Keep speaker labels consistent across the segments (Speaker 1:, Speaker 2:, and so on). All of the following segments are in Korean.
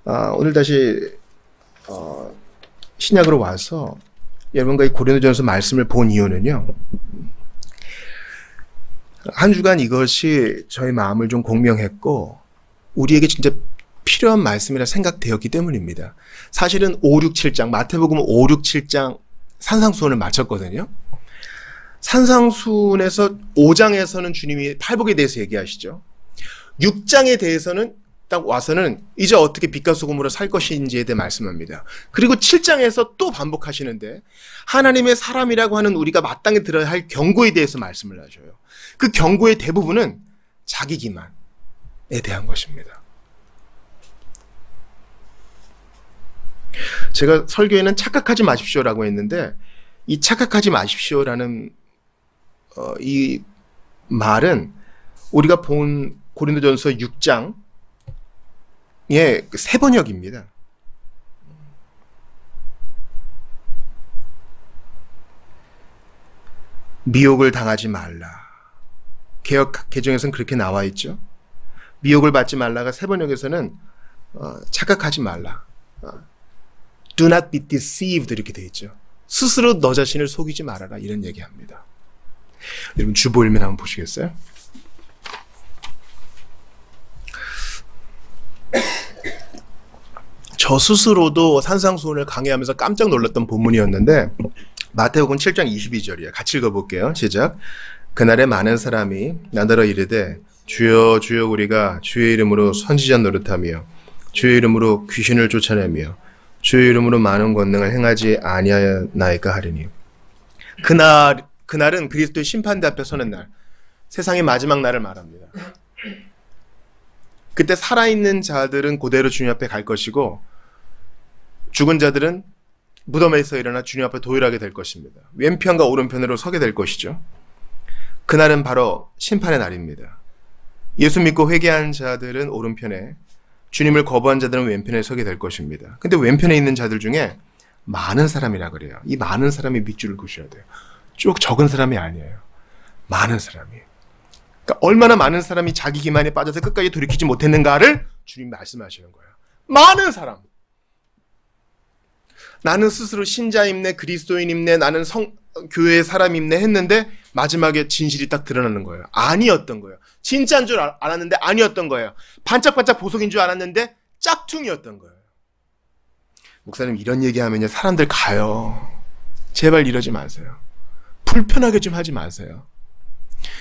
Speaker 1: 오늘 다시 신약으로 와서 여러분과 이 고린도전서 말씀을 본 이유는요. 한 주간 이것이 저희 마음을 좀 공명했고 우리에게 진짜 필요한 말씀이라 생각되었기 때문입니다. 사실은 5, 6, 7장 마태복음 5, 6, 7장 산상수훈을 마쳤거든요. 산상수훈에서 5장에서는 주님이 팔복에 대해서 얘기하시죠. 6장에 대해서는 딱 와서는 이제 어떻게 빛과 소금으로 살 것인지에 대해 말씀합니다. 그리고 7장에서 또 반복하시는데 하나님의 사람이라고 하는 우리가 마땅히 들어야 할 경고에 대해서 말씀을 하셔요. 그 경고의 대부분은 자기 기만에 대한 것입니다. 제가 설교에는 착각하지 마십시오라고 했는데 이 착각하지 마십시오라는 이 말은 우리가 본 고린도전서 6장의 새 번역입니다. 미혹을 당하지 말라. 개역 개정에서는 그렇게 나와 있죠. 미혹을 받지 말라가 새 번역에서는 착각하지 말라. Do not be deceived 이렇게 되어 있죠. 스스로 너 자신을 속이지 말아라 이런 얘기합니다. 여러분 주보일면 한번 보시겠어요? 저 스스로도 산상수훈을 강의하면서 깜짝 놀랐던 본문이었는데 마태복음 7장 22절이에요. 같이 읽어볼게요. 시작. 그날에 많은 사람이 나더러 이르되 주여 주여 우리가 주의 이름으로 선지자 노릇하며 주의 이름으로 귀신을 쫓아내며 주의 이름으로 많은 권능을 행하지 아니하였나이까 하리니. 그날은 그리스도의 심판대 앞에 서는 날, 세상의 마지막 날을 말합니다. 그때 살아있는 자들은 그대로 주님 앞에 갈 것이고 죽은 자들은 무덤에서 일어나 주님 앞에 도일하게 될 것입니다. 왼편과 오른편으로 서게 될 것이죠. 그날은 바로 심판의 날입니다. 예수 믿고 회개한 자들은 오른편에, 주님을 거부한 자들은 왼편에 서게 될 것입니다. 근데 왼편에 있는 자들 중에 많은 사람이라 그래요. 이 많은 사람이 밑줄을 그으셔야 돼요. 쭉 적은 사람이 아니에요. 많은 사람이. 그러니까 얼마나 많은 사람이 자기 기만에 빠져서 끝까지 돌이키지 못했는가를 주님 말씀하시는 거예요. 많은 사람. 나는 스스로 신자임네, 그리스도인임네, 나는 교회의 사람임네 했는데 마지막에 진실이 딱 드러나는 거예요. 아니었던 거예요. 진짜인 줄 알았는데 아니었던 거예요. 반짝반짝 보석인 줄 알았는데 짝퉁이었던 거예요. 목사님 이런 얘기하면요 사람들 가요. 제발 이러지 마세요. 불편하게 좀 하지 마세요.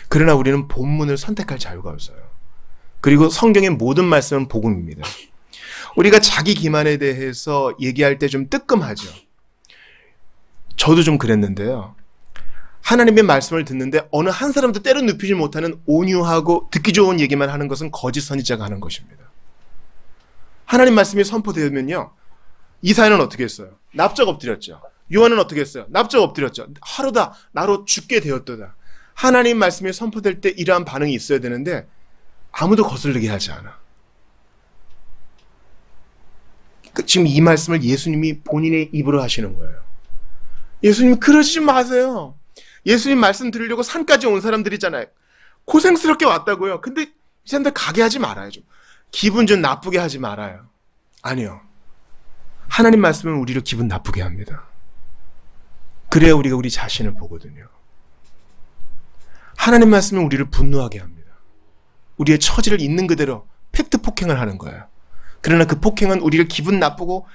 Speaker 1: 그러나 우리는 본문을 선택할 자유가 없어요. 그리고 성경의 모든 말씀은 복음입니다. 우리가 자기 기만에 대해서 얘기할 때 좀 뜨끔하죠. 저도 좀 그랬는데요. 하나님의 말씀을 듣는데 어느 한 사람도 때려 눕히지 못하는 온유하고 듣기 좋은 얘기만 하는 것은 거짓 선지자가 하는 것입니다. 하나님 말씀이 선포되면요. 이사야는 어떻게 했어요? 납작 엎드렸죠. 요한은 어떻게 했어요? 납작 엎드렸죠. 하루다 나로 죽게 되었도다. 하나님 말씀이 선포될 때 이러한 반응이 있어야 되는데 아무도 거슬리게 하지 않아. 지금 이 말씀을 예수님이 본인의 입으로 하시는 거예요. 예수님 그러지 마세요. 예수님 말씀 들으려고 산까지 온 사람들이잖아요. 고생스럽게 왔다고요. 근데 이 사람들 가게 하지 말아요. 좀. 기분 좀 나쁘게 하지 말아요. 아니요. 하나님 말씀은 우리를 기분 나쁘게 합니다. 그래야 우리가 우리 자신을 보거든요. 하나님 말씀은 우리를 분노하게 합니다. 우리의 처지를 있는 그대로 팩트 폭행을 하는 거예요. 그러나 그 폭행은 우리를 기분 나쁘고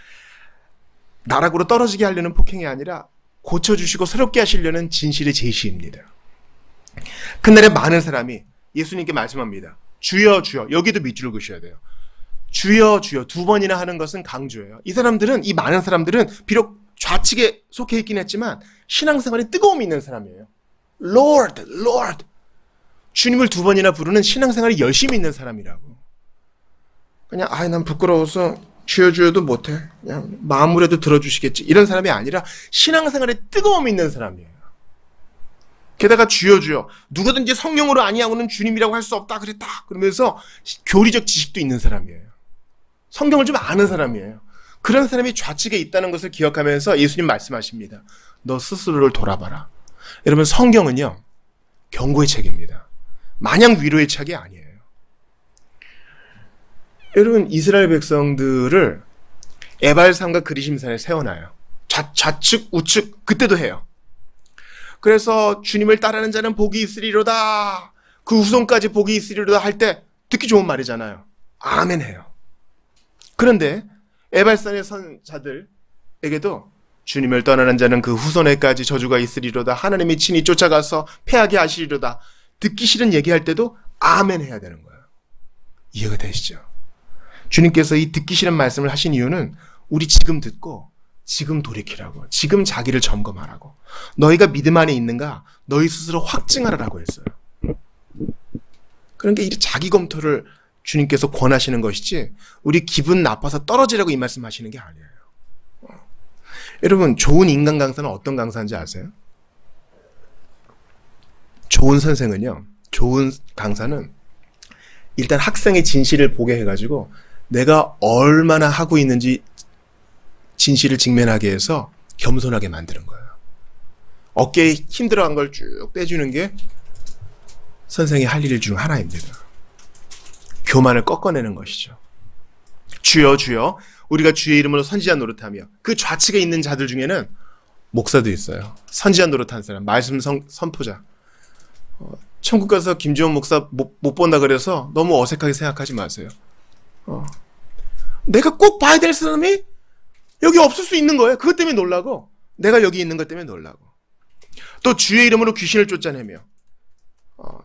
Speaker 1: 나락으로 떨어지게 하려는 폭행이 아니라 고쳐주시고 새롭게 하시려는 진실의 제시입니다. 그날에 많은 사람이 예수님께 말씀합니다. 주여 주여. 여기도 밑줄을 그으셔야 돼요. 주여 주여 두 번이나 하는 것은 강조예요. 이 사람들은, 이 많은 사람들은 비록 좌측에 속해 있긴 했지만 신앙생활에 뜨거움이 있는 사람이에요. Lord, Lord. 주님을 두 번이나 부르는 신앙생활이 열심히 있는 사람이라고. 그냥 난 부끄러워서 주여 주여도 못해. 그냥 마음으로도 들어주시겠지. 이런 사람이 아니라 신앙생활에 뜨거움이 있는 사람이에요. 게다가 주여 주여 누구든지 성령으로 아니하고는 주님이라고 할 수 없다 그랬다. 그러면서 교리적 지식도 있는 사람이에요. 성경을 좀 아는 사람이에요. 그런 사람이 좌측에 있다는 것을 기억하면서 예수님 말씀하십니다. 너 스스로를 돌아봐라. 여러분 성경은요 경고의 책입니다. 마냥 위로의 책이 아니에요. 여러분, 이스라엘 백성들을 에발산과 그리심산에 세워놔요. 좌측 우측 그때도 해요. 그래서 주님을 따르는 자는 복이 있으리로다, 그 후손까지 복이 있으리로다 할 때 듣기 좋은 말이잖아요. 아멘 해요. 그런데 에발산에 선 자들에게도 주님을 떠나는 자는 그 후손에까지 저주가 있으리로다, 하나님이 친히 쫓아가서 패하게 하시리로다, 듣기 싫은 얘기할 때도 아멘 해야 되는 거예요. 이해가 되시죠? 주님께서 이 듣기 싫은 말씀을 하신 이유는 우리 지금 듣고 지금 돌이키라고, 지금 자기를 점검하라고, 너희가 믿음 안에 있는가 너희 스스로 확증하라고 했어요. 그러니까 이 자기 검토를 주님께서 권하시는 것이지 우리 기분 나빠서 떨어지라고 이 말씀하시는 게 아니에요. 여러분, 좋은 인간 강사는 어떤 강사인지 아세요? 좋은 선생은요, 좋은 강사는 일단 학생의 진실을 보게 해가지고 내가 얼마나 하고 있는지 진실을 직면하게 해서 겸손하게 만드는 거예요. 어깨에 힘들어한 걸 쭉 빼주는 게 선생이 할 일 중 하나입니다. 교만을 꺾어내는 것이죠. 주여 주여 우리가 주의 이름으로 선지자 노릇하며, 그 좌측에 있는 자들 중에는 목사도 있어요. 선지자 노릇한 사람, 말씀 선포자. 천국 가서 김지원 목사 못 본다 그래서 너무 어색하게 생각하지 마세요. 내가 꼭 봐야 될 사람이 여기 없을 수 있는 거예요. 그것 때문에 놀라고, 내가 여기 있는 것 때문에 놀라고. 또 주의 이름으로 귀신을 쫓아내며,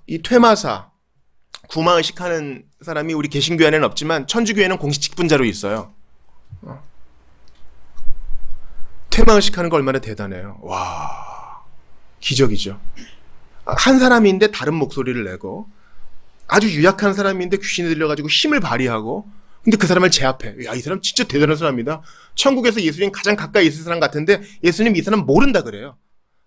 Speaker 1: 이 퇴마사, 구마의식하는 사람이 우리 개신교회 안에는 없지만 천주교회는 공식 직분자로 있어요. 퇴마의식하는 거 얼마나 대단해요. 와, 기적이죠. 한 사람인데 다른 목소리를 내고, 아주 유약한 사람인데 귀신이 들려가지고 힘을 발휘하고, 근데 그 사람을 제압해. 야, 이 사람 진짜 대단한 사람이다. 천국에서 예수님 가장 가까이 있을 사람 같은데 예수님 이 사람 모른다 그래요.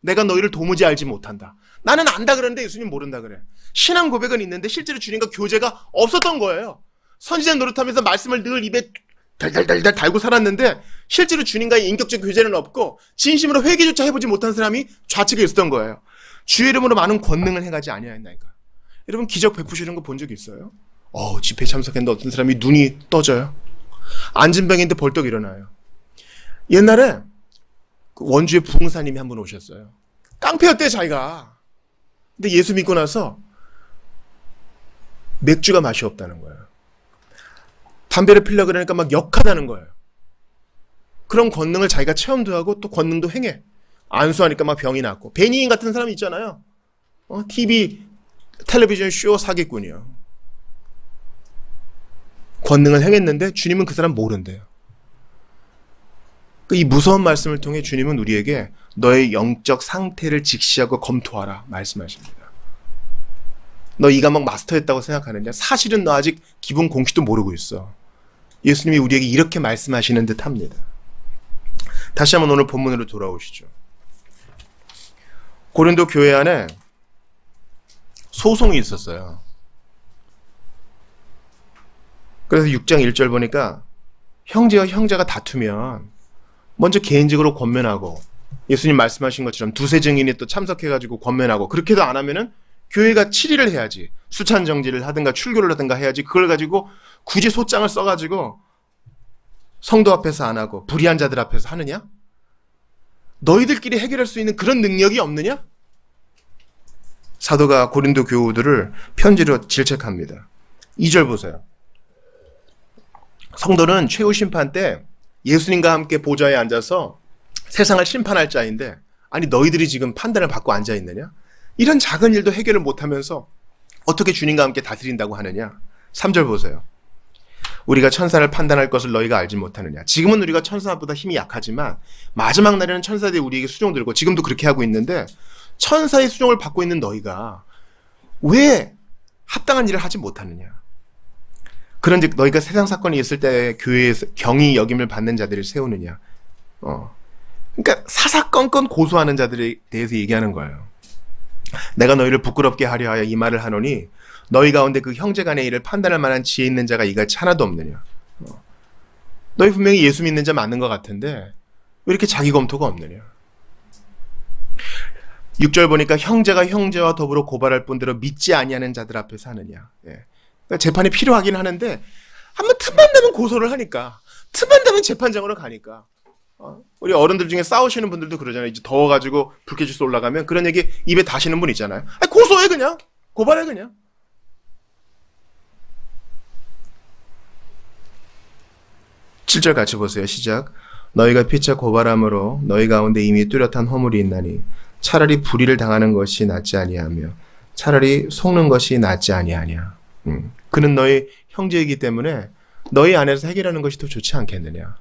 Speaker 1: 내가 너희를 도무지 알지 못한다. 나는 안다 그러는데 예수님 모른다 그래. 신앙 고백은 있는데 실제로 주님과 교제가 없었던 거예요. 선지자 노릇하면서 말씀을 늘 입에 달달달달 달고 살았는데 실제로 주님과의 인격적 교제는 없고 진심으로 회개조차 해보지 못한 사람이 좌측에 있었던 거예요. 주의 이름으로 많은 권능을 행하지 아니하였나이까. 여러분, 기적 베푸시는 거 본 적 있어요? 집회 참석했는데 어떤 사람이 눈이 떠져요. 앉은 병인데 벌떡 일어나요. 옛날에 원주의 부흥사님이 한 분 오셨어요. 깡패였대 자기가. 근데 예수 믿고 나서 맥주가 맛이 없다는 거예요. 담배를 피려고 그러니까 막 역하다는 거예요. 그런 권능을 자기가 체험도 하고 또 권능도 행해. 안수하니까 막 병이 났고. 베니인 같은 사람 있잖아요. 텔레비전 쇼 사기꾼이요. 권능을 행했는데 주님은 그 사람 모른대요. 이 무서운 말씀을 통해 주님은 우리에게 너의 영적 상태를 직시하고 검토하라 말씀하십니다. 너 이 과목 마스터했다고 생각하느냐? 사실은 너 아직 기본 공식도 모르고 있어. 예수님이 우리에게 이렇게 말씀하시는 듯 합니다. 다시 한번 오늘 본문으로 돌아오시죠. 고린도 교회 안에 소송이 있었어요. 그래서 6장 1절 보니까 형제와 형제가 다투면 먼저 개인적으로 권면하고, 예수님 말씀하신 것처럼 두세 증인이 또 참석해가지고 권면하고, 그렇게도 안 하면은 교회가 7일을 해야지, 수찬 정지를 하든가 출교를 하든가 해야지, 그걸 가지고 굳이 소장을 써가지고 성도 앞에서 안 하고 불의한 자들 앞에서 하느냐? 너희들끼리 해결할 수 있는 그런 능력이 없느냐? 사도가 고린도 교우들을 편지로 질책합니다. 2절 보세요. 성도는 최후 심판 때 예수님과 함께 보좌에 앉아서 세상을 심판할 자인데, 아니 너희들이 지금 판단을 받고 앉아있느냐? 이런 작은 일도 해결을 못하면서 어떻게 주님과 함께 다스린다고 하느냐? 3절 보세요. 우리가 천사를 판단할 것을 너희가 알지 못하느냐? 지금은 우리가 천사보다 힘이 약하지만 마지막 날에는 천사들이 우리에게 수종 들고, 지금도 그렇게 하고 있는데 천사의 수종을 받고 있는 너희가 왜 합당한 일을 하지 못하느냐? 그런즉 너희가 세상 사건이 있을 때 교회에서 경히 여김을 받는 자들을 세우느냐? 그러니까 사사건건 고소하는 자들에 대해서 얘기하는 거예요. 내가 너희를 부끄럽게 하려 하여 이 말을 하노니 너희 가운데 그 형제 간의 일을 판단할 만한 지혜 있는 자가 이같이 하나도 없느냐? 너희 분명히 예수 믿는 자 맞는 것 같은데 왜 이렇게 자기 검토가 없느냐? 6절 보니까 형제가 형제와 더불어 고발할 뿐더러 믿지 아니하는 자들 앞에서 하느냐? 그러니까 재판이 필요하긴 하는데 한번 틈만 나면 고소를 하니까, 틈만 나면 재판장으로 가니까. 우리 어른들 중에 싸우시는 분들도 그러잖아요. 이제 더워가지고 불쾌지수 올라가면 그런 얘기 입에 다시는 분 있잖아요. 아니, 고소해 그냥. 고발해 그냥. 7절 같이 보세요. 시작. 너희가 피차 고발함으로 너희 가운데 이미 뚜렷한 허물이 있나니 차라리 불의를 당하는 것이 낫지 아니하며 차라리 속는 것이 낫지 아니하냐. 그는 너희 형제이기 때문에 너희 안에서 해결하는 것이 더 좋지 않겠느냐.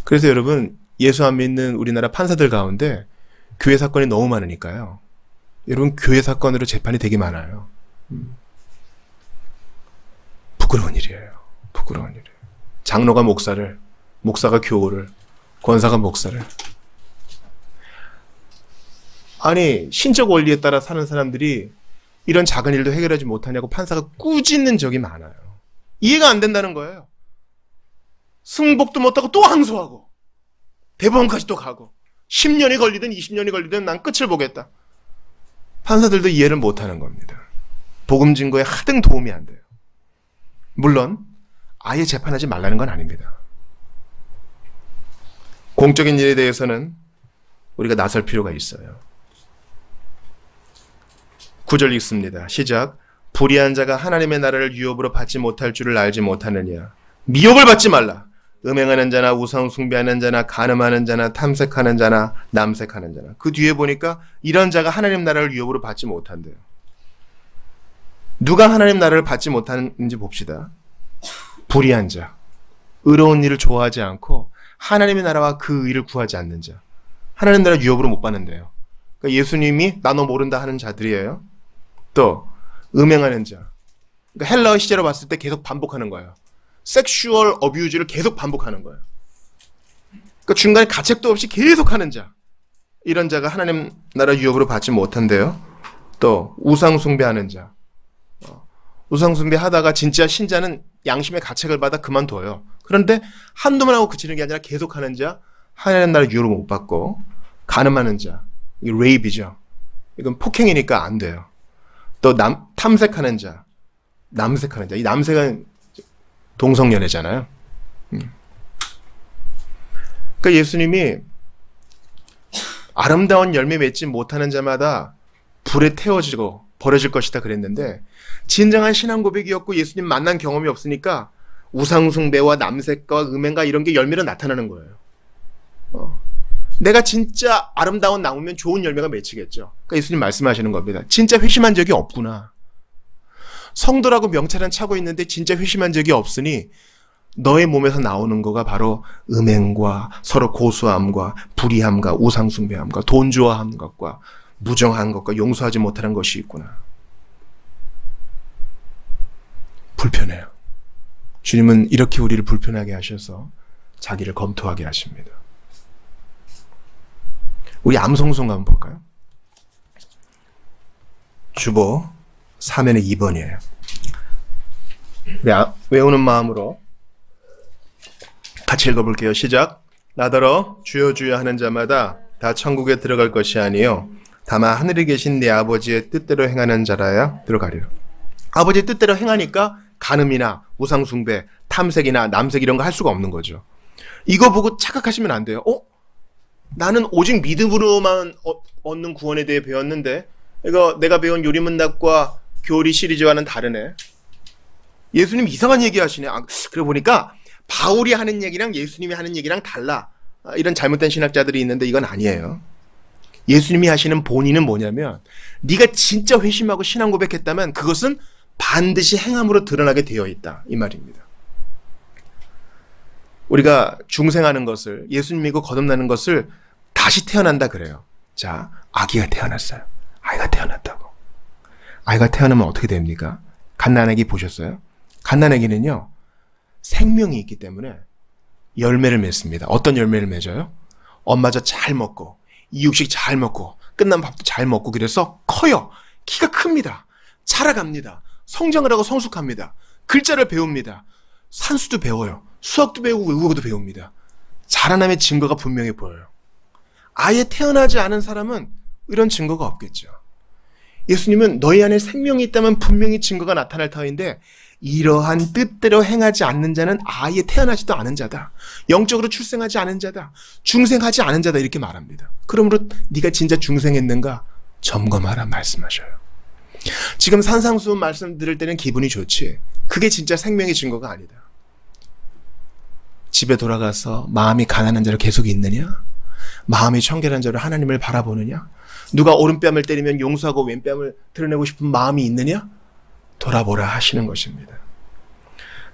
Speaker 1: 그래서 여러분, 예수 안 믿는 우리나라 판사들 가운데 교회 사건이 너무 많으니까요. 여러분, 교회 사건으로 재판이 되게 많아요. 부끄러운 일이에요. 부끄러운 일이에요. 장로가 목사를, 목사가 교우를, 권사가 목사를. 아니, 신적 원리에 따라 사는 사람들이 이런 작은 일도 해결하지 못하냐고 판사가 꾸짖는 적이 많아요. 이해가 안 된다는 거예요. 승복도 못하고 또 항소하고 대법원까지 또 가고 10년이 걸리든 20년이 걸리든 난 끝을 보겠다. 판사들도 이해를 못하는 겁니다. 복음 증거에 하등 도움이 안 돼요. 물론 아예 재판하지 말라는 건 아닙니다. 공적인 일에 대해서는 우리가 나설 필요가 있어요. 9절 읽습니다. 시작. 불의한 자가 하나님의 나라를 유업으로 받지 못할 줄을 알지 못하느냐. 미혹을 받지 말라. 음행하는 자나 우상 숭배하는 자나 간음하는 자나 탐색하는 자나 남색하는 자나. 그 뒤에 보니까 이런 자가 하나님 나라를 유업으로 받지 못한대요. 누가 하나님 나라를 받지 못하는지 봅시다. 불의한 자, 의로운 일을 좋아하지 않고 하나님의 나라와 그 의를 구하지 않는 자. 하나님 나라 유업으로 못 받는데요. 그러니까 예수님이 나 너 모른다 하는 자들이에요. 또 음행하는 자. 그러니까 헬라어 시제로 봤을 때 계속 반복하는 거예요. 섹슈얼 어뷰즈를 계속 반복하는 거예요. 그러니까 중간에 가책도 없이 계속하는 자. 이런 자가 하나님 나라 유업으로 받지 못한대요. 또 우상 숭배하는 자. 우상 숭배하다가 진짜 신자는 양심의 가책을 받아 그만둬요. 그런데 한두번 하고 그치는 게 아니라 계속하는 자, 하나님 나라 유업을 못 받고 간음하는 자, 이게 레이프이죠. 이건 폭행이니까 안 돼요. 또 탐색하는 자, 남색하는 자. 이 남색은 동성연애잖아요. 그러니까 예수님이 아름다운 열매 맺지 못하는 자마다 불에 태워지고 버려질 것이다 그랬는데 진정한 신앙 고백이었고 예수님 만난 경험이 없으니까 우상숭배와 남색과 음행과 이런 게 열매로 나타나는 거예요. 내가 진짜 아름다운 나무면 좋은 열매가 맺히겠죠. 그러니까 예수님 말씀하시는 겁니다. 진짜 회심한 적이 없구나. 성도라고 명찰은 차고 있는데 진짜 회심한 적이 없으니 너의 몸에서 나오는 거가 바로 음행과 서로 고수함과 불의함과 우상숭배함과 돈 좋아하는 것과 무정한 것과 용서하지 못하는 것이 있구나. 불편해요. 주님은 이렇게 우리를 불편하게 하셔서 자기를 검토하게 하십니다. 우리 암송송 한번 볼까요? 주보 3면의 2번이에요. 우리 외우는 마음으로 같이 읽어볼게요. 시작. 나더러 주여 주여 하는 자마다 다 천국에 들어갈 것이 아니요 다만 하늘에 계신 내 아버지의 뜻대로 행하는 자라야 들어가리라. 아버지의 뜻대로 행하니까 간음이나 우상숭배, 탐색이나 남색 이런 거 할 수가 없는 거죠. 이거 보고 착각하시면 안 돼요. 나는 오직 믿음으로만 얻는 구원에 대해 배웠는데 이거 내가 배운 요리문답과 교리 시리즈와는 다르네. 예수님 이상한 얘기 하시네. 그러고 보니까 바울이 하는 얘기랑 예수님이 하는 얘기랑 달라. 이런 잘못된 신학자들이 있는데 이건 아니에요. 예수님이 하시는 본의는 뭐냐면 네가 진짜 회심하고 신앙 고백했다면 그것은 반드시 행함으로 드러나게 되어 있다. 이 말입니다. 우리가 중생하는 것을 예수님 믿고 거듭나는 것을 다시 태어난다 그래요. 자, 아기가 태어났어요. 아이가 태어났다고. 아이가 태어나면 어떻게 됩니까? 갓난아기 보셨어요? 갓난아기는요. 생명이 있기 때문에 열매를 맺습니다. 어떤 열매를 맺어요? 엄마 젖 잘 먹고 이육식 잘 먹고 끝난 밥도 잘 먹고 그래서 커요. 키가 큽니다. 자라갑니다. 성장을 하고 성숙합니다. 글자를 배웁니다. 산수도 배워요. 수학도 배우고 외국어도 배웁니다. 자라남의 증거가 분명히 보여요. 아예 태어나지 않은 사람은 이런 증거가 없겠죠. 예수님은 너희 안에 생명이 있다면 분명히 증거가 나타날 터인데 이러한 뜻대로 행하지 않는 자는 아예 태어나지도 않은 자다. 영적으로 출생하지 않은 자다. 중생하지 않은 자다. 이렇게 말합니다. 그러므로 네가 진짜 중생했는가 점검하라 말씀하셔요. 지금 산상수훈 말씀 들을 때는 기분이 좋지. 그게 진짜 생명의 증거가 아니다. 집에 돌아가서 마음이 가난한 자로 계속 있느냐? 마음이 청결한 자로 하나님을 바라보느냐? 누가 오른뺨을 때리면 용서하고 왼뺨을 드러내고 싶은 마음이 있느냐? 돌아보라 하시는 것입니다.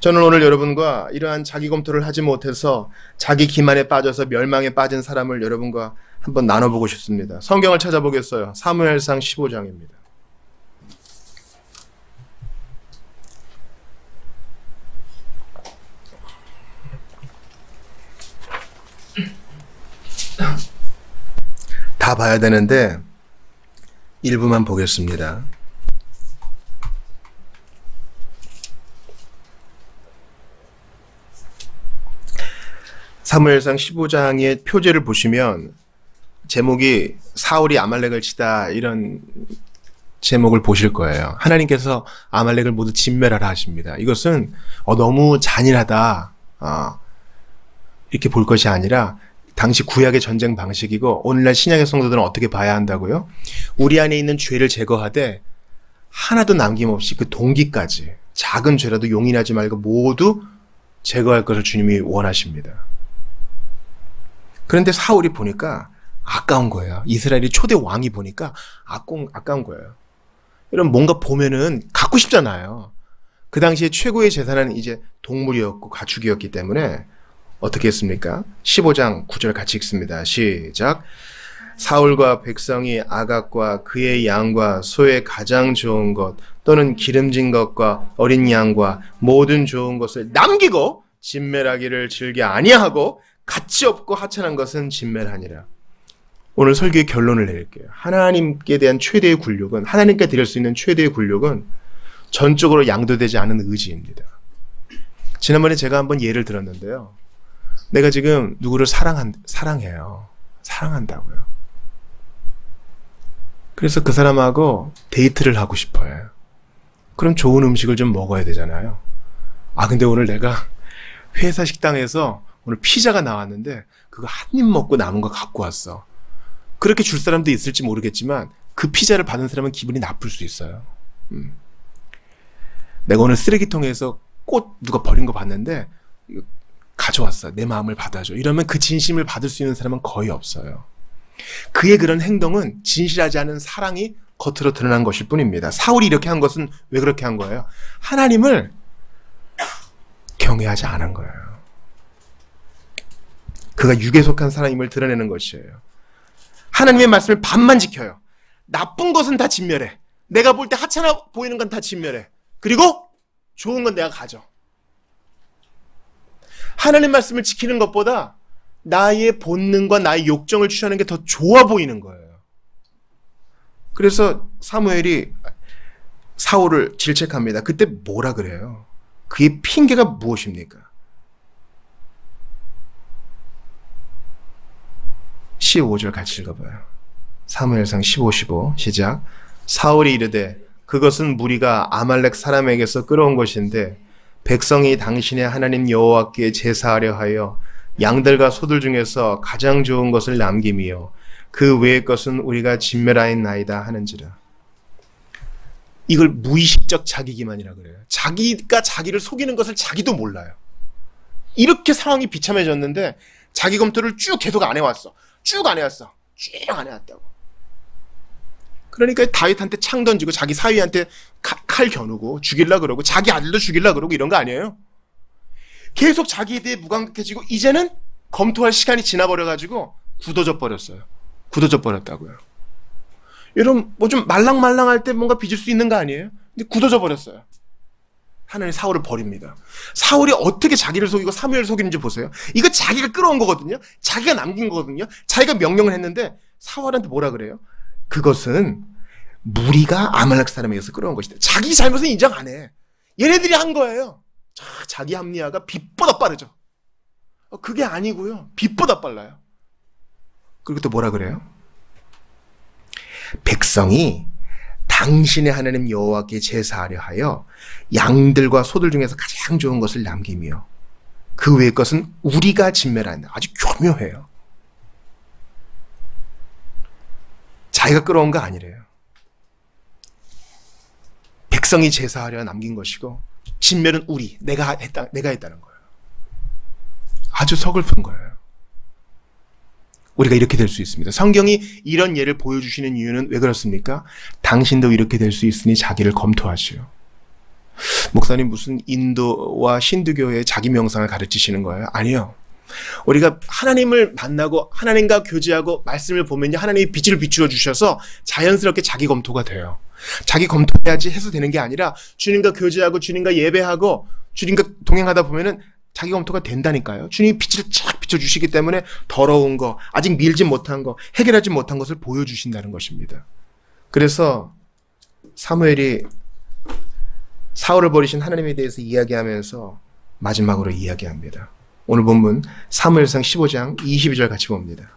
Speaker 1: 저는 오늘 여러분과 이러한 자기 검토를 하지 못해서 자기 기만에 빠져서 멸망에 빠진 사람을 여러분과 한번 나눠보고 싶습니다. 성경을 찾아보겠어요. 사무엘상 15장입니다. 다 봐야 되는데 일부만 보겠습니다. 사무엘상 15장의 표제를 보시면 제목이 사울이 아말렉을 치다 이런 제목을 보실 거예요. 하나님께서 아말렉을 모두 진멸하라 하십니다. 이것은 너무 잔인하다 이렇게 볼 것이 아니라 당시 구약의 전쟁 방식이고 오늘날 신약의 성도들은 어떻게 봐야 한다고요? 우리 안에 있는 죄를 제거하되 하나도 남김없이 그 동기까지 작은 죄라도 용인하지 말고 모두 제거할 것을 주님이 원하십니다. 그런데 사울이 보니까 아까운 거예요. 이스라엘이 초대 왕이 보니까 아까운 거예요. 이런 뭔가 보면은 갖고 싶잖아요. 그 당시에 최고의 재산은 이제 동물이었고 가축이었기 때문에 어떻게 했습니까? 15장 9절 같이 읽습니다. 시작. 사울과 백성이 아각과 그의 양과 소의 가장 좋은 것 또는 기름진 것과 어린 양과 모든 좋은 것을 남기고 진멸하기를 즐겨 아니하고 가치 없고 하찮은 것은 진멸하니라. 오늘 설교의 결론을 내릴게요. 하나님께 대한 최대의 굴욕은, 하나님께 드릴 수 있는 최대의 굴욕은 전적으로 양도되지 않은 의지입니다. 지난번에 제가 한번 예를 들었는데요. 내가 지금 누구를 사랑해요. 사랑한다고요. 그래서 그 사람하고 데이트를 하고 싶어요. 그럼 좋은 음식을 좀 먹어야 되잖아요. 근데 오늘 내가 회사 식당에서 오늘 피자가 나왔는데 그거 한 입 먹고 남은 거 갖고 왔어. 그렇게 줄 사람도 있을지 모르겠지만 그 피자를 받은 사람은 기분이 나쁠 수 있어요. 내가 오늘 쓰레기통에서 꽃 누가 버린 거 봤는데 가져왔어. 내 마음을 받아줘. 이러면 그 진심을 받을 수 있는 사람은 거의 없어요. 그의 그런 행동은 진실하지 않은 사랑이 겉으로 드러난 것일 뿐입니다. 사울이 이렇게 한 것은 왜 그렇게 한 거예요? 하나님을 경외하지 않은 거예요. 그가 육에 속한 사람임을 드러내는 것이에요. 하나님의 말씀을 반만 지켜요. 나쁜 것은 다 진멸해. 내가 볼 때 하찮아 보이는 건 다 진멸해. 그리고 좋은 건 내가 가져. 하나님 말씀을 지키는 것보다 나의 본능과 나의 욕정을 취하는 게 더 좋아 보이는 거예요. 그래서 사무엘이 사울을 질책합니다. 그때 뭐라 그래요? 그의 핑계가 무엇입니까? 15절 같이 읽어봐요. 사무엘상 15 시작. 사울이 이르되 그것은 무리가 아말렉 사람에게서 끌어온 것인데 백성이 당신의 하나님 여호와께 제사하려 하여 양들과 소들 중에서 가장 좋은 것을 남김이요 그 외의 것은 우리가 진멸하였나이다 하는지라. 이걸 무의식적 자기기만이라 그래요. 자기가 자기를 속이는 것을 자기도 몰라요. 이렇게 상황이 비참해졌는데 자기 검토를 쭉 계속 안 해왔어. 쭉 안 해왔어. 쭉 안 해왔다고. 그러니까 다윗한테 창 던지고 자기 사위한테 칼 겨누고 죽일라 그러고 자기 아들도 죽일라 그러고 이런 거 아니에요? 계속 자기에 대해 무감각해지고 이제는 검토할 시간이 지나버려가지고 굳어져 버렸어요. 굳어져 버렸다고요. 여러분 뭐 좀 말랑말랑할 때 뭔가 빚을 수 있는 거 아니에요? 근데 굳어져 버렸어요. 하나님 사울을 버립니다. 사울이 어떻게 자기를 속이고 사무엘을 속이는지 보세요. 이거 자기가 끌어온 거거든요. 자기가 남긴 거거든요. 자기가 명령을 했는데 사울한테 뭐라 그래요? 그것은 무리가 아말렉 사람에게서 끌어온 것이다. 자기 잘못은 인정 안 해. 얘네들이 한 거예요. 자기 합리화가 빛보다 빠르죠. 그게 아니고요. 빛보다 빨라요. 그리고 또 뭐라 그래요? 백성이 당신의 하나님 여호와께 제사하려 하여 양들과 소들 중에서 가장 좋은 것을 남기며 그 외의 것은 우리가 진멸한다. 아주 교묘해요. 자기가 끌어온 거 아니래요. 백성이 제사하려 남긴 것이고 진멸은 우리, 내가 했다는 거예요. 아주 서글픈 거예요. 우리가 이렇게 될 수 있습니다. 성경이 이런 예를 보여주시는 이유는 왜 그렇습니까? 당신도 이렇게 될 수 있으니 자기를 검토하시오. 목사님 무슨 인도와 신두교의 자기 명상을 가르치시는 거예요? 아니요. 우리가 하나님을 만나고 하나님과 교제하고 말씀을 보면요, 하나님이 빛을 비추어 주셔서 자연스럽게 자기 검토가 돼요. 자기 검토해야지 해서 되는 게 아니라 주님과 교제하고 주님과 예배하고 주님과 동행하다 보면은 자기 검토가 된다니까요. 주님이 빛을 쫙 비춰주시기 때문에 더러운 거, 아직 밀지 못한 거, 해결하지 못한 것을 보여주신다는 것입니다. 그래서 사무엘이 사울을 버리신 하나님에 대해서 이야기하면서 마지막으로 이야기합니다. 오늘 본문 사무엘상 15장 22절 같이 봅니다.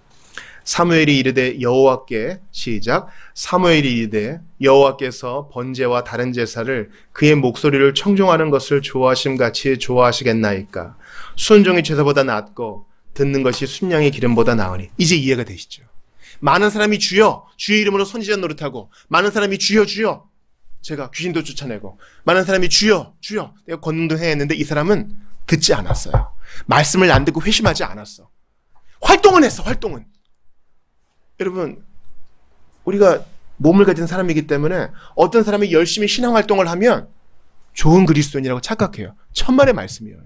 Speaker 1: 사무엘이 이르되 여호와께 시작. 사무엘이 이르되 여호와께서 번제와 다른 제사를 그의 목소리를 청종하는 것을 좋아하심 같이 좋아하시겠나이까. 순종이 제사보다 낫고 듣는 것이 순양의 기름보다 나으니. 이제 이해가 되시죠? 많은 사람이 주여 주의 이름으로 선지자 노릇하고 많은 사람이 주여 주여 제가 귀신도 쫓아내고 많은 사람이 주여 주여 내가 권능도 해냈는데 이 사람은 듣지 않았어요. 말씀을 안 듣고 회심하지 않았어. 활동은 했어. 활동은. 여러분, 우리가 몸을 가진 사람이기 때문에 어떤 사람이 열심히 신앙활동을 하면 좋은 그리스도인이라고 착각해요. 천만의 말씀이에요.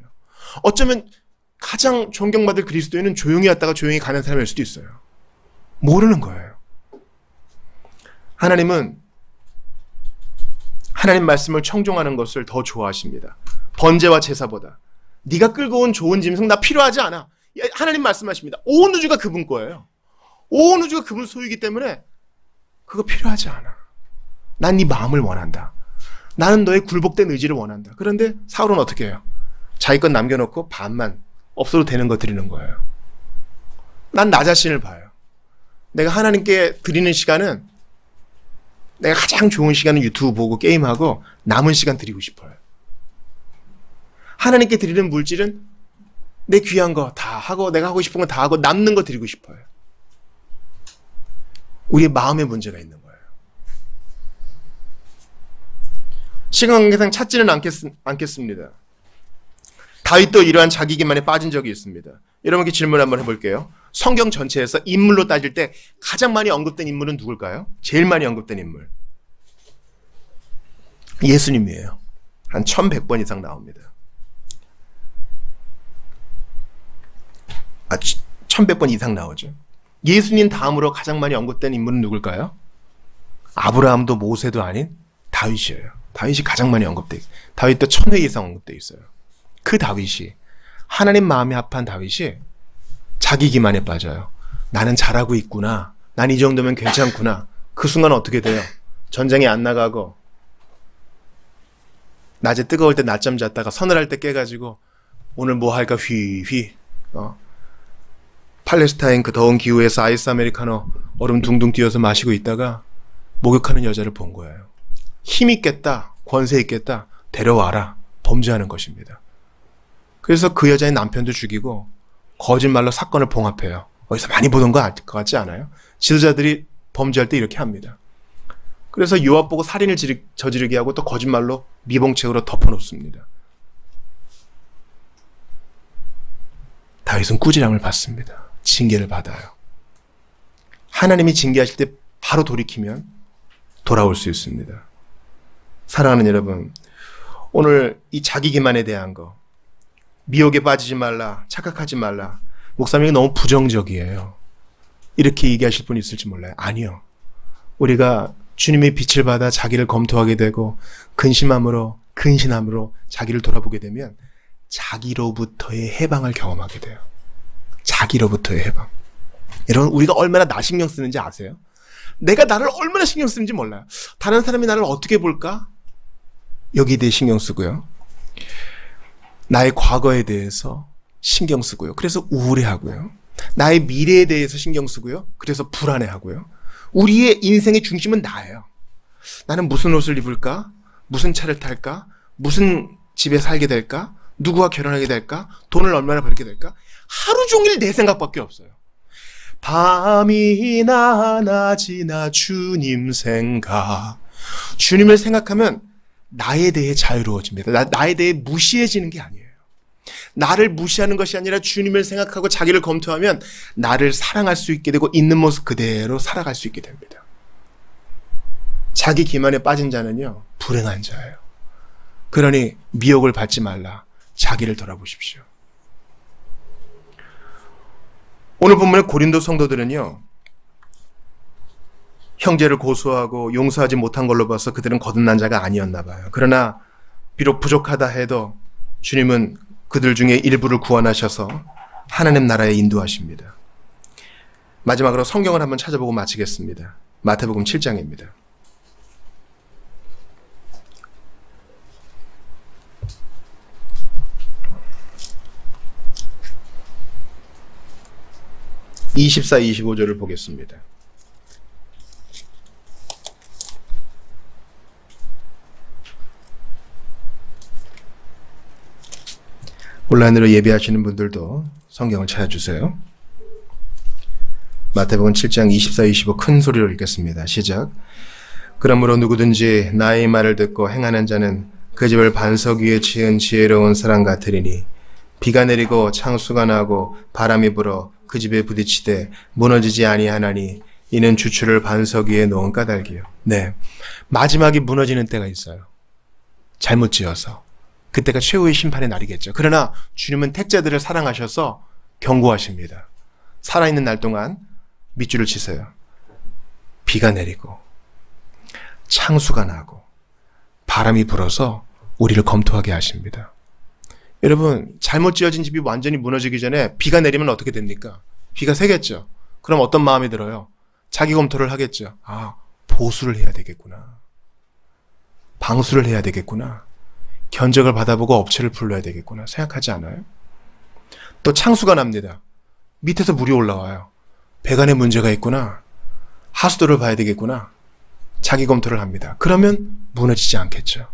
Speaker 1: 어쩌면 가장 존경받을 그리스도인은 조용히 왔다가 조용히 가는 사람일 수도 있어요. 모르는 거예요. 하나님은 하나님 말씀을 청종하는 것을 더 좋아하십니다. 번제와 제사보다. 네가 끌고 온 좋은 짐승 나 필요하지 않아. 하나님 말씀하십니다. 온 우주가 그분 거예요. 온 우주가 그분 소유이기 때문에 그거 필요하지 않아. 난 네 마음을 원한다. 나는 너의 굴복된 의지를 원한다. 그런데 사울은 어떻게 해요? 자기 것 남겨놓고 반만 없어도 되는 거 드리는 거예요. 난 나 자신을 봐요. 내가 하나님께 드리는 시간은 내가 가장 좋은 시간은 유튜브 보고 게임하고 남은 시간 드리고 싶어요. 하나님께 드리는 물질은 내 귀한 거 다 하고 내가 하고 싶은 거 다 하고 남는 거 드리고 싶어요. 우리의 마음에 문제가 있는 거예요. 시간 관계상 찾지는 않겠습니다. 다윗도 이러한 자기 기만에 빠진 적이 있습니다. 여러분께 질문 한번 해볼게요. 성경 전체에서 인물로 따질 때 가장 많이 언급된 인물은 누굴까요? 제일 많이 언급된 인물. 예수님이에요. 한 1100번 이상 나옵니다. 1100번 이상 나오죠. 예수님 다음으로 가장 많이 언급된 인물은 누굴까요? 아브라함도 모세도 아닌 다윗이에요. 다윗이 가장 많이 언급돼 있어요. 다윗도 1000회 이상 언급돼 있어요. 그 다윗이, 하나님 마음에 합한 다윗이 자기 기만에 빠져요. 나는 잘하고 있구나. 난 이 정도면 괜찮구나. 그 순간 어떻게 돼요? 전쟁에 안 나가고 낮에 뜨거울 때 낮잠 잤다가 서늘할 때 깨가지고 오늘 뭐 할까 휘휘 팔레스타인 그 더운 기후에서 아이스 아메리카노 얼음 둥둥 띄어서 마시고 있다가 목욕하는 여자를 본 거예요. 힘 있겠다, 권세 있겠다, 데려와라. 범죄하는 것입니다. 그래서 그 여자의 남편도 죽이고 거짓말로 사건을 봉합해요. 어디서 많이 보던 거 같지 않아요? 지도자들이 범죄할 때 이렇게 합니다. 그래서 요압 보고 살인을 저지르게 하고 또 거짓말로 미봉책으로 덮어놓습니다. 다윗은 꾸지람을 받습니다. 징계를 받아요. 하나님이 징계하실 때 바로 돌이키면 돌아올 수 있습니다. 사랑하는 여러분, 오늘 이 자기 기만에 대한 거, 미혹에 빠지지 말라, 착각하지 말라. 목사님이 너무 부정적이에요. 이렇게 얘기하실 분이 있을지 몰라요. 아니요. 우리가 주님의 빛을 받아 자기를 검토하게 되고 근심함으로 자기를 돌아보게 되면 자기로부터의 해방을 경험하게 돼요. 자기로부터의 해방. 여러분, 우리가 얼마나 나 신경 쓰는지 아세요? 내가 나를 얼마나 신경 쓰는지 몰라요. 다른 사람이 나를 어떻게 볼까? 여기에 대해 신경 쓰고요. 나의 과거에 대해서 신경 쓰고요. 그래서 우울해하고요. 나의 미래에 대해서 신경 쓰고요. 그래서 불안해하고요. 우리의 인생의 중심은 나예요. 나는 무슨 옷을 입을까? 무슨 차를 탈까? 무슨 집에 살게 될까? 누구와 결혼하게 될까? 돈을 얼마나 벌게 될까? 하루 종일 내 생각밖에 없어요. 밤이나 낮이나 주님 생각. 주님을 생각하면 나에 대해 자유로워집니다. 나에 대해 무시해지는 게 아니에요. 나를 무시하는 것이 아니라 주님을 생각하고 자기를 검토하면 나를 사랑할 수 있게 되고 있는 모습 그대로 살아갈 수 있게 됩니다. 자기 기만에 빠진 자는요, 불행한 자예요. 그러니 미혹을 받지 말라. 자기를 돌아보십시오. 오늘 본문의 고린도 성도들은요, 형제를 고소하고 용서하지 못한 걸로 봐서 그들은 거듭난 자가 아니었나 봐요. 그러나 비록 부족하다 해도 주님은 그들 중에 일부를 구원하셔서 하나님 나라에 인도하십니다. 마지막으로 성경을 한번 찾아보고 마치겠습니다. 마태복음 7장입니다. (24, 25절을) 보겠습니다. 온라인으로 예배하시는 분들도 성경을 찾아주세요. 마태복음 7장 24, 25 큰 소리로 읽겠습니다. 시작. 그러므로 누구든지 나의 말을 듣고 행하는 자는 그 집을 반석 위에 지은 지혜로운 사람 같으리니 비가 내리고 창수가 나고 바람이 불어 그 집에 부딪히되 무너지지 아니하나니 이는 주추를 반석 위에 놓은 까닭이요. 네, 마지막에 무너지는 때가 있어요. 잘못 지어서. 그때가 최후의 심판의 날이겠죠. 그러나 주님은 택자들을 사랑하셔서 경고하십니다. 살아있는 날 동안 밑줄을 치세요. 비가 내리고 창수가 나고 바람이 불어서 우리를 검토하게 하십니다. 여러분, 잘못 지어진 집이 완전히 무너지기 전에 비가 내리면 어떻게 됩니까? 비가 새겠죠. 그럼 어떤 마음이 들어요? 자기 검토를 하겠죠. 아, 보수를 해야 되겠구나. 방수를 해야 되겠구나. 견적을 받아보고 업체를 불러야 되겠구나 생각하지 않아요? 또 창수가 납니다. 밑에서 물이 올라와요. 배관에 문제가 있구나. 하수도를 봐야 되겠구나. 자기 검토를 합니다. 그러면 무너지지 않겠죠.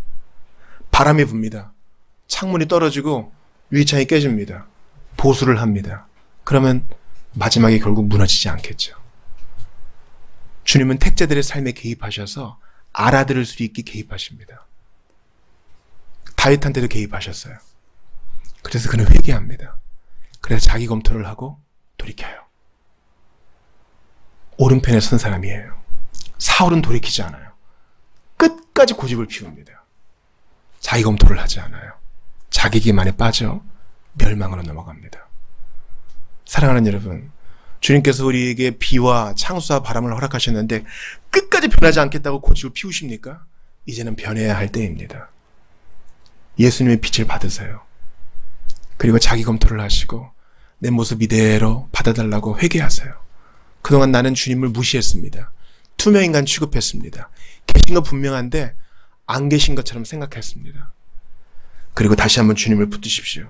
Speaker 1: 바람이 붑니다. 창문이 떨어지고 유리창이 깨집니다. 보수를 합니다. 그러면 마지막에 결국 무너지지 않겠죠. 주님은 택자들의 삶에 개입하셔서 알아들을 수 있게 개입하십니다. 다윗한테도 개입하셨어요. 그래서 그는 회개합니다. 그래서 자기 검토를 하고 돌이켜요. 오른편에 선 사람이에요. 사울은 돌이키지 않아요. 끝까지 고집을 피웁니다. 자기 검토를 하지 않아요. 자기 기만에 빠져 멸망으로 넘어갑니다. 사랑하는 여러분, 주님께서 우리에게 비와 창수와 바람을 허락하셨는데 끝까지 변하지 않겠다고 고집을 피우십니까? 이제는 변해야 할 때입니다. 예수님의 빛을 받으세요. 그리고 자기 검토를 하시고 내 모습 이대로 받아달라고 회개하세요. 그동안 나는 주님을 무시했습니다. 투명인간 취급했습니다. 계신 거 분명한데 안 계신 것처럼 생각했습니다. 그리고 다시 한번 주님을 붙드십시오.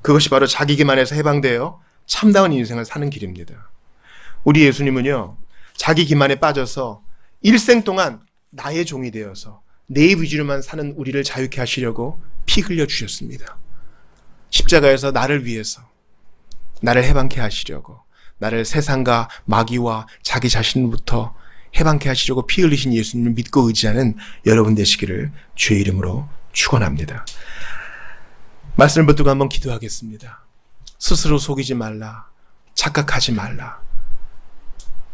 Speaker 1: 그것이 바로 자기 기만에서 해방되어 참다운 인생을 사는 길입니다. 우리 예수님은요, 자기 기만에 빠져서 일생 동안 나의 종이 되어서 내 위주로만 사는 우리를 자유케 하시려고 피 흘려 주셨습니다. 십자가에서 나를 위해서, 나를 해방케 하시려고, 나를 세상과 마귀와 자기 자신부터 해방케 하시려고 피 흘리신 예수님을 믿고 의지하는 여러분 되시기를 주의 이름으로 축원합니다. 말씀을 붙들고 한번 기도하겠습니다. 스스로 속이지 말라. 착각하지 말라.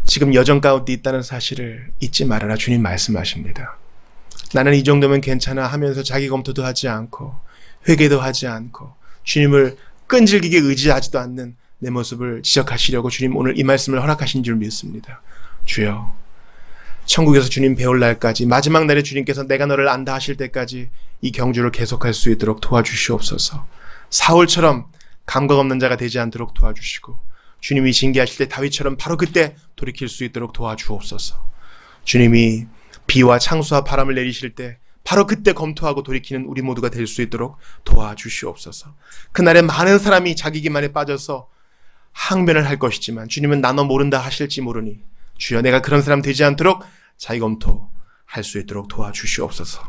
Speaker 1: 지금 여정 가운데 있다는 사실을 잊지 말아라. 주님 말씀하십니다. 나는 이 정도면 괜찮아 하면서 자기 검토도 하지 않고 회개도 하지 않고 주님을 끈질기게 의지하지도 않는 내 모습을 지적하시려고 주님 오늘 이 말씀을 허락하신 줄 믿습니다. 주여, 천국에서 주님 배울 날까지, 마지막 날에 주님께서 내가 너를 안다 하실 때까지 이 경주를 계속할 수 있도록 도와주시옵소서. 사울처럼 감각 없는 자가 되지 않도록 도와주시고, 주님이 징계하실 때 다윗처럼 바로 그때 돌이킬 수 있도록 도와주옵소서. 주님이 비와 창수와 바람을 내리실 때 바로 그때 검토하고 돌이키는 우리 모두가 될 수 있도록 도와주시옵소서. 그날에 많은 사람이 자기 기만에 빠져서 항변을 할 것이지만 주님은 나너 모른다 하실지 모르니 주여, 내가 그런 사람 되지 않도록 자기 검토 할 수 있도록 도와주시옵소서.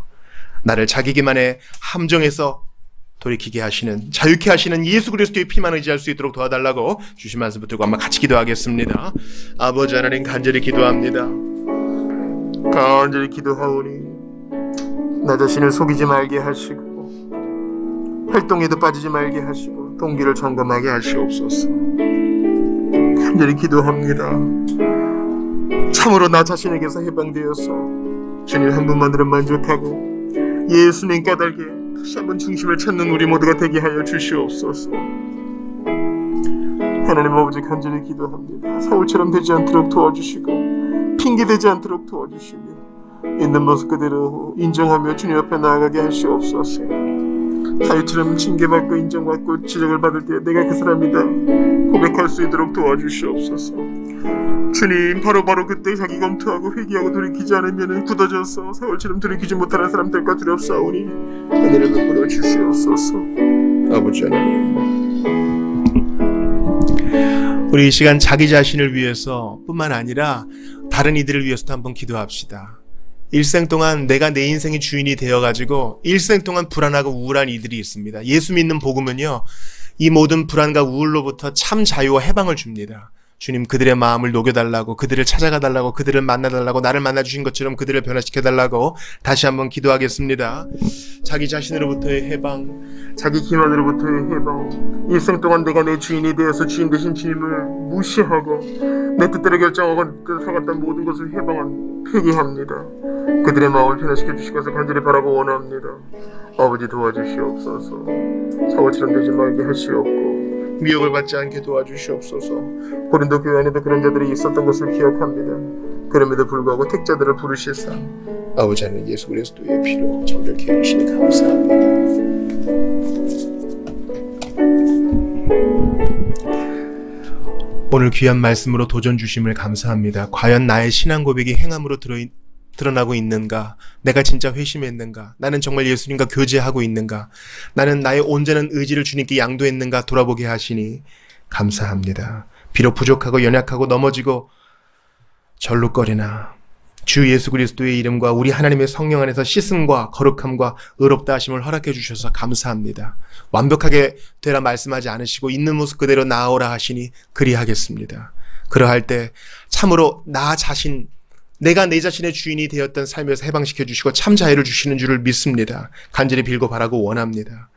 Speaker 1: 나를 자기 기만의 함정에서 돌이키게 하시는, 자유케 하시는 예수 그리스도의 피만 의지할 수 있도록 도와달라고 주신 말씀 붙들고 한번 같이 기도하겠습니다. 아버지 하나님, 간절히 기도합니다. 간절히 기도하오니 나 자신을 속이지 말게 하시고 활동에도 빠지지 말게 하시고 동기를 점검하게 하시옵소서. 간절히 기도합니다. 참으로 나 자신에게서 해방되어서 주님 한 분만으로 만족하고 예수님 깨달게 다시 한번 중심을 찾는 우리 모두가 되게 하여 주시옵소서. 하나님 아버지, 간절히 기도합니다. 사울처럼 되지 않도록 도와주시고 핑계대지 않도록 도와주시며 있는 모습 그대로 인정하며 주님 앞에 나아가게 하시옵소서. 다윗처럼 징계받고 인정받고 지적을 받을 때 내가 그 사람이다 고백할 수 있도록 도와주시옵소서. 주님, 바로 그때 자기 검토하고 회개하고 돌이키지 않으면 굳어져서 사울처럼 돌이키지 못하는 사람들과 두렵사오니 은혜를 베풀어 주시옵소서. 아버지 하나님, 우리 이 시간 자기 자신을 위해서 뿐만 아니라 다른 이들을 위해서도 한번 기도합시다. 일생 동안 내가 내 인생의 주인이 되어가지고 일생 동안 불안하고 우울한 이들이 있습니다. 예수 믿는 복음은요, 이 모든 불안과 우울로부터 참 자유와 해방을 줍니다. 주님, 그들의 마음을 녹여달라고, 그들을 찾아가달라고, 그들을 만나달라고, 나를 만나주신 것처럼 그들을 변화시켜달라고 다시 한번 기도하겠습니다. 자기 자신으로부터의 해방, 자기 기만으로부터의 해방, 일생 동안 내가 내 주인이 되어서 주인 되신 주님을 무시하고 내 뜻대로 결정하고 내 뜻대로 살았던 모든 것을 회개합니다. 그들의 마음을 변화시켜 주시고서 간절히 바라고 원합니다. 아버지, 도와주시옵소서. 사울처럼 되지 말게 하시옵고 미혹을 받지 않게 도와주시옵소서. 고린도 교회 안에도 그런 자들이 있었던 것을 기억합니다. 그럼에도 불구하고 택자들을 부르시사 아버지 하나님 예수 그리스도의 피로 정결케 해주시니 감사합니다. 오늘 귀한 말씀으로 도전 주심을 감사합니다. 과연 나의 신앙 고백이 행함으로 드러나고 있는가? 내가 진짜 회심했는가? 나는 정말 예수님과 교제하고 있는가? 나는 나의 온전한 의지를 주님께 양도했는가? 돌아보게 하시니 감사합니다. 비록 부족하고 연약하고 넘어지고 절룩거리나 주 예수 그리스도의 이름과 우리 하나님의 성령 안에서 씻음과 거룩함과 의롭다 하심을 허락해 주셔서 감사합니다. 완벽하게 되라 말씀하지 않으시고 있는 모습 그대로 나아오라 하시니 그리하겠습니다. 그러할 때 참으로 나 자신, 내가 내 자신의 주인이 되었던 삶에서 해방시켜 주시고 참 자유를 주시는 줄을 믿습니다. 간절히 빌고 바라고 원합니다.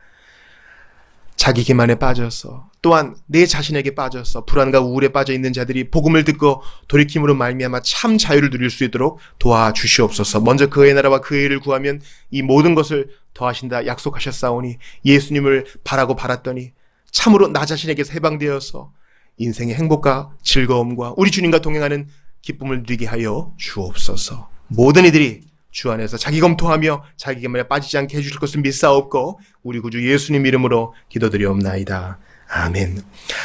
Speaker 1: 자기 기만에 빠져서 또한 내 자신에게 빠져서 불안과 우울에 빠져 있는 자들이 복음을 듣고 돌이킴으로 말미암아 참 자유를 누릴 수 있도록 도와주시옵소서. 먼저 그의 나라와 그의 일을 구하면 이 모든 것을 더하신다 약속하셨사오니 예수님을 바라고 바랐더니 참으로 나 자신에게서 해방되어서 인생의 행복과 즐거움과 우리 주님과 동행하는 기쁨을 누리게 하여 주옵소서. 모든 이들이 주 안에서 자기 검토하며 자기 기만에 빠지지 않게 해주실 것을 믿사옵고 우리 구주 예수님 이름으로 기도드리옵나이다. 아멘.